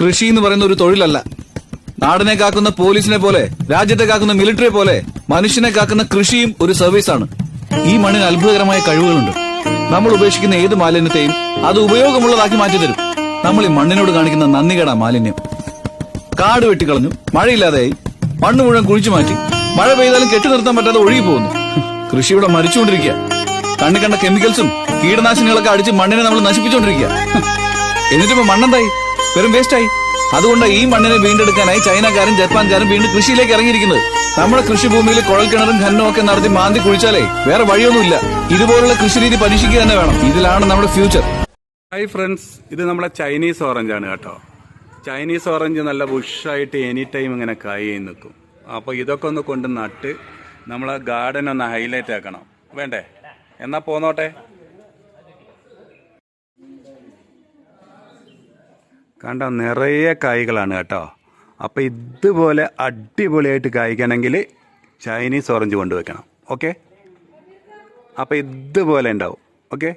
കൃഷി എന്ന് പറയുന്ന ഒരു തൊഴിലല്ല. നാടിനെ കാക്കുന്ന പോലീസിനെ പോലെ, രാജ്യത്തെ കാക്കുന്ന മിലിറ്ററി പോലെ മനുഷ്യനെ കാക്കുന്ന കൃഷിയും ഒരു സർവീസാണ്. ഈ മണ്ണിന് അത്ഭുതകരമായ കഴിവുകളുണ്ട്. നമ്മൾ ഉപേക്ഷിക്കുന്ന ഏത് മാലിന്യത്തെയും അത് ഉപയോഗമുള്ളതാക്കി മാറ്റിത്തരും. നമ്മൾ ഈ മണ്ണിനോട് കാണിക്കുന്ന നന്ദികേടാ മാലിന്യം. കാട് വെട്ടിക്കളഞ്ഞു, മഴയില്ലാതെയായി, മണ്ണ് മുഴുവൻ കുഴിച്ചു മാറ്റി, മഴ പെയ്താലും കെട്ടി നിർത്താൻ പറ്റാതെ ഒഴുകി പോകുന്നു. കൃഷി ഇവിടെ മരിച്ചുകൊണ്ടിരിക്കുക. കണ്ണി കണ്ട കെമിക്കൽസും കീടനാശിനികളൊക്കെ അടിച്ച് മണ്ണിനെ നമ്മൾ നശിപ്പിച്ചുകൊണ്ടിരിക്കുക. എന്നിട്ടിപ്പോ മണ്ണെന്തായി? വെറും വേസ്റ്റായി. അതുകൊണ്ട് ഈ മണ്ണിനെ വീണ്ടെടുക്കാനായി ചൈനക്കാരും ജപ്പാൻകാരും വീണ്ടും കൃഷിയിലേക്ക് ഇറങ്ങിയിരിക്കുന്നത്. നമ്മുടെ കൃഷിഭൂമിയിൽ കുഴൽക്കിണറും ഖനനും ഒക്കെ നടത്തി മാന്തി കുഴിച്ചാലേ വേറെ വഴിയൊന്നുമില്ല. ഇതുപോലുള്ള കൃഷിരീതി പരീക്ഷിക്കുക തന്നെ വേണം. ഇതിലാണ് നമ്മുടെ ഫ്യൂച്ചർ. ഹായ് ഫ്രണ്ട്സ്, ഇത് നമ്മളെ ചൈനീസ് ഓറഞ്ച് ആണ് കേട്ടോ. ചൈനീസ് ഓറഞ്ച് നല്ല ബുഷായിട്ട് എനി ടൈം ഇങ്ങനെ കായി നിൽക്കും. അപ്പോൾ ഇതൊക്കെ ഒന്ന് കൊണ്ട് നട്ട് നമ്മളെ ഗാർഡൻ ഒന്ന് ഹൈലൈറ്റ് ആക്കണം വേണ്ടേ? എന്നാ പോന്നോട്ടെ. കണ്ടോ, നിറയെ കായ്കളാണ് കേട്ടോ. അപ്പോൾ ഇതുപോലെ അടിപൊളിയായിട്ട് കായ്ക്കണമെങ്കിൽ ചൈനീസ് ഓറഞ്ച് കൊണ്ടുവയ്ക്കണം. ഓക്കെ, അപ്പോൾ ഇതുപോലെ ഉണ്ടാവും. ഓക്കെ.